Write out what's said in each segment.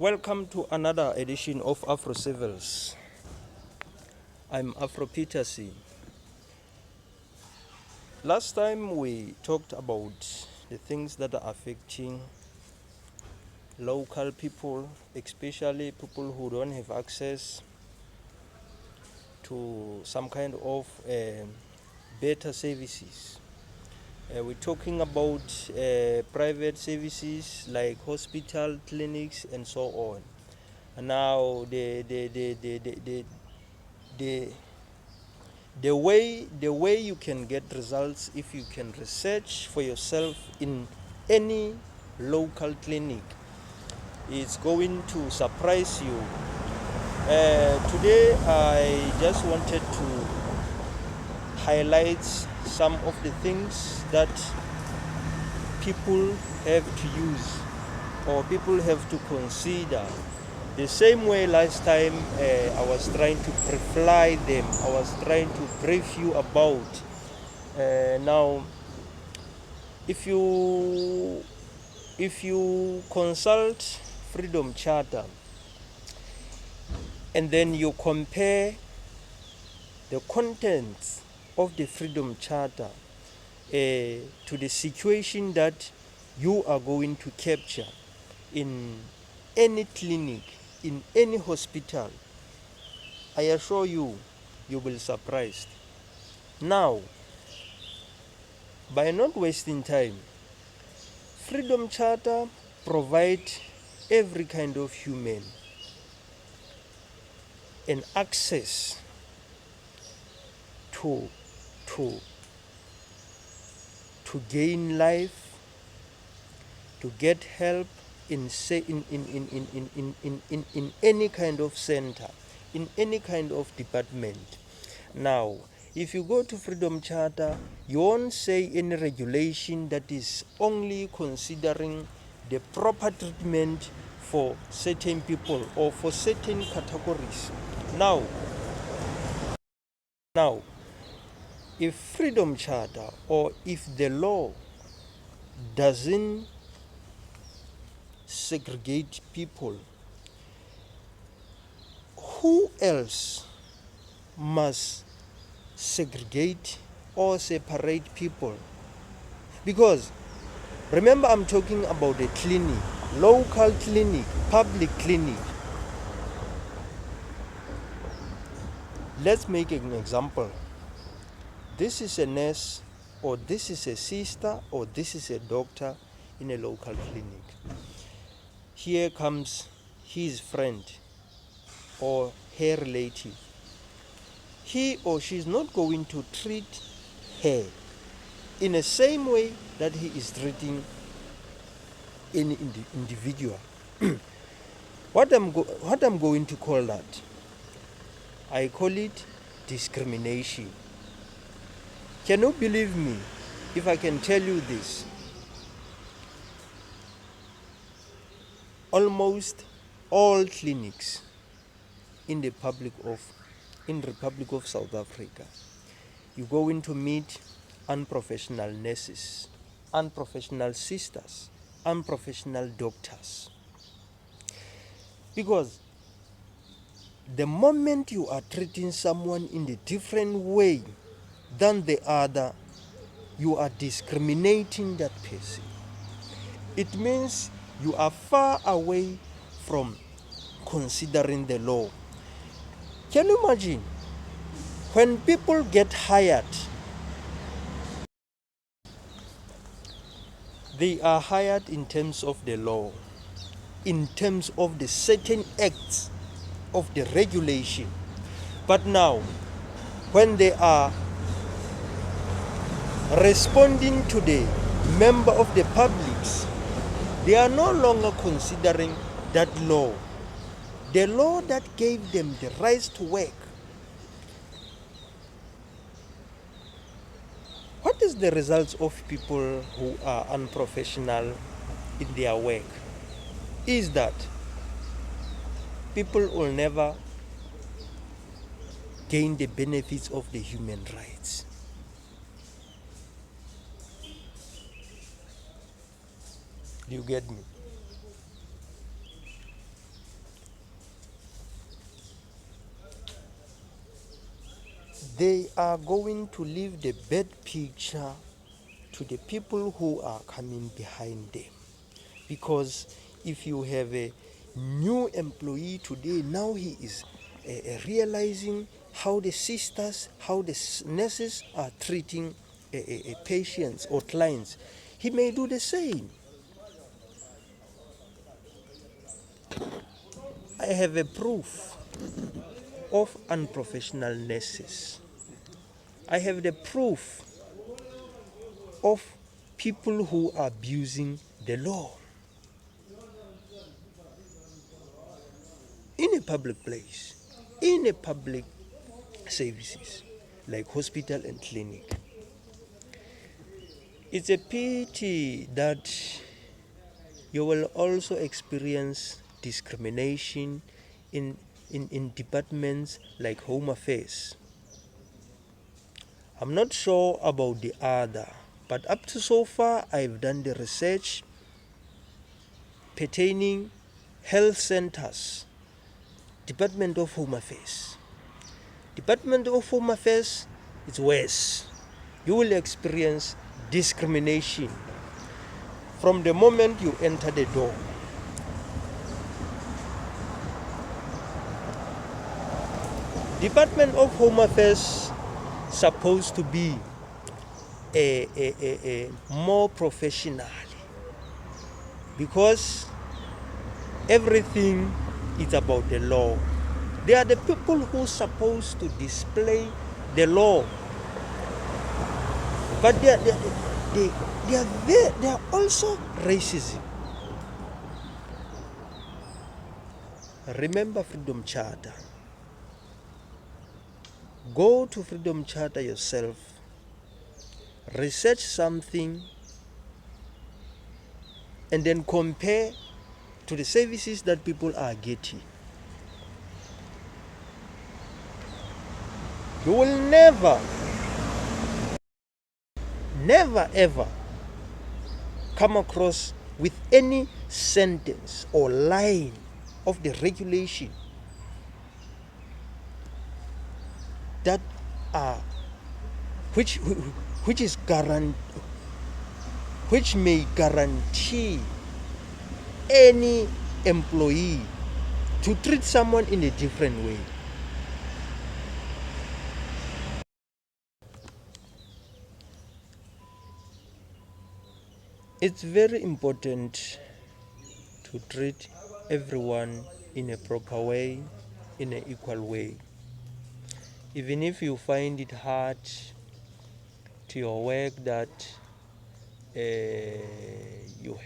Welcome to another edition of Afro Civils. I'm Afro Peterson. Last time we talked about the things that are affecting local people, especially people who don't have access to some kind of better services. We're talking about private services like hospital, clinics, and so on. And now the way you can get results if you can research for yourself in any local clinic is going to surprise you. Today I just wanted to highlight some of the things that people have to use or people have to consider. The same way last time I was trying to pre-fly them, I was trying to brief you about. Now, if you consult Freedom Charter and then you compare the contents of the Freedom Charter to the situation that you are going to capture in any clinic, in any hospital, I assure you, you will be surprised. Now, by not wasting time, Freedom Charter provides every kind of human an access to gain life, to get help in any kind of center, in any kind of department. Now, if you go to Freedom Charter, you won't say any regulation that is only considering the proper treatment for certain people or for certain categories. Now, if Freedom Charter or if the law doesn't segregate people, who else must segregate or separate people? Because remember, I'm talking about a clinic, local clinic, public clinic. Let's make an example. This is a nurse, or this is a sister, or this is a doctor in a local clinic. Here comes his friend or her relative. He or she is not going to treat her in the same way that he is treating any individual. What I'm going to call that, I call it discrimination. Can you believe me if I can tell you this? Almost all clinics in the Republic of South Africa, you're going to meet unprofessional nurses, unprofessional sisters, unprofessional doctors. Because the moment you are treating someone in a different way than the other, you are discriminating that person. It means you are far away from considering the law. Can you imagine when people get hired, they are hired in terms of the law, in terms of the certain acts of the regulation. But now, when they are responding to the member of the public, they are no longer considering that law, the law that gave them the rights to work. What is the result of people who are unprofessional in their work? Is that people will never gain the benefits of the human rights. Do you get me? they are going to leave the bad picture to the people who are coming behind them. Because if you have a new employee today, now he is realizing how the sisters, how the nurses are treating patients or clients. He may do the same. I have a proof of unprofessional nurses. I have the proof of people who are abusing the law in a public place, in a public services like hospital and clinic. It's a pity that you will also experience discrimination in departments like Home Affairs. I'm not sure about the other, but up to so far I've done the research pertaining health centers, Department of Home Affairs. Department of Home Affairs is worse. You will experience discrimination from the moment you enter the door. Department of Home Affairs supposed to be a more professional, because everything is about the law. They are the people who are supposed to display the law, but they are also racism. Remember Freedom Charter. Go to Freedom Charter yourself, research something, and then compare to the services that people are getting. You will never ever come across with any sentence or line of the regulation that which may guarantee any employee to treat someone in a different way. It's very important to treat everyone in a proper way, in an equal way. Even if you find it hard to your work that you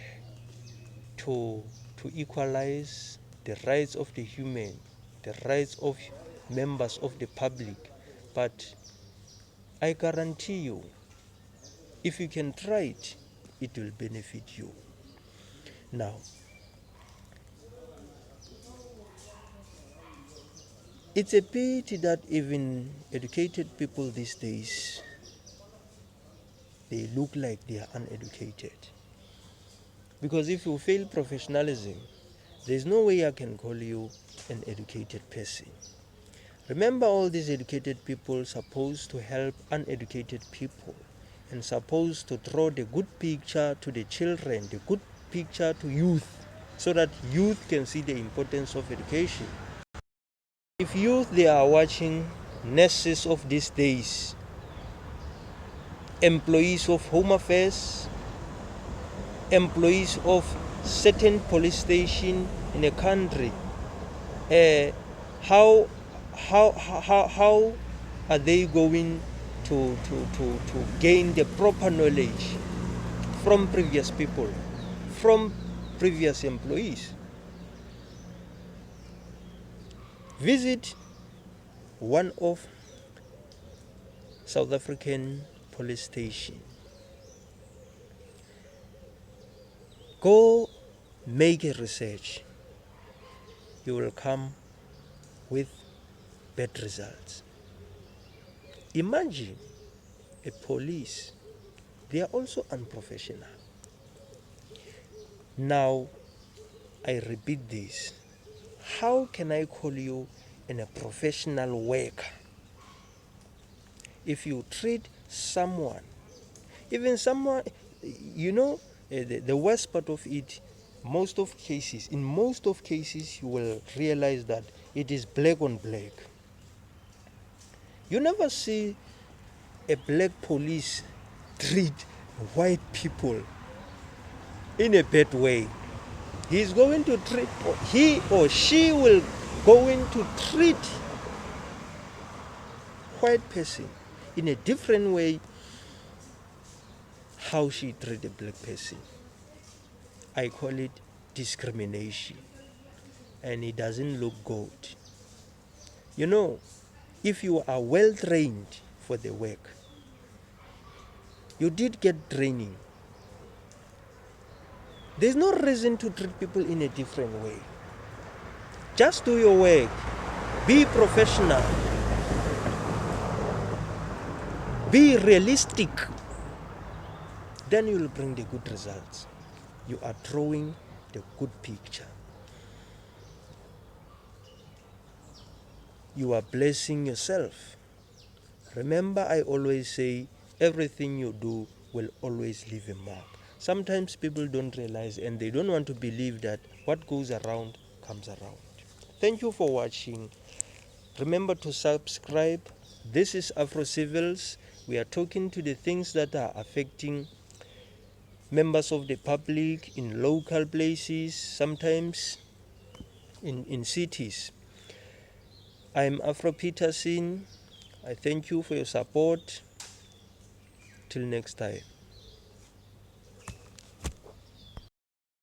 to equalize the rights of the human, the rights of members of the public, but I guarantee you, if you can try it, it will benefit you. Now, it's a pity that even educated people these days, they look like they are uneducated. Because if you fail professionalism, there's no way I can call you an educated person. Remember, all these educated people supposed to help uneducated people and supposed to draw the good picture to the children, the good picture to youth, so that youth can see the importance of education. If youth, they are watching nurses of these days, employees of Home Affairs, employees of certain police station in a country, how are they going to gain the proper knowledge from previous people, from previous employees? Visit one of South African police station. Go make a research. You will come with bad results. Imagine a police, they are also unprofessional. Now, I repeat this. How can I call you a professional worker if you treat someone, even someone, you know, the worst part of it, in most of cases, you will realize that it is black on black. You never see a black police treat white people in a bad way. He's going to treat, he or she will going to treat white person in a different way how she treat a black person. I call it discrimination, and it doesn't look good. You know, if you are well trained for the work, you did get training, there's no reason to treat people in a different way. Just do your work, be professional, be realistic, then you will bring the good results. You are drawing the good picture. You are blessing yourself. Remember, I always say, everything you do will always leave a mark. Sometimes people don't realize and they don't want to believe that what goes around comes around. Thank you for watching. Remember to subscribe. This is Afro Civils. We are talking to the things that are affecting members of the public in local places, sometimes in cities. I'm Afro Peterson. I thank you for your support. Till next time.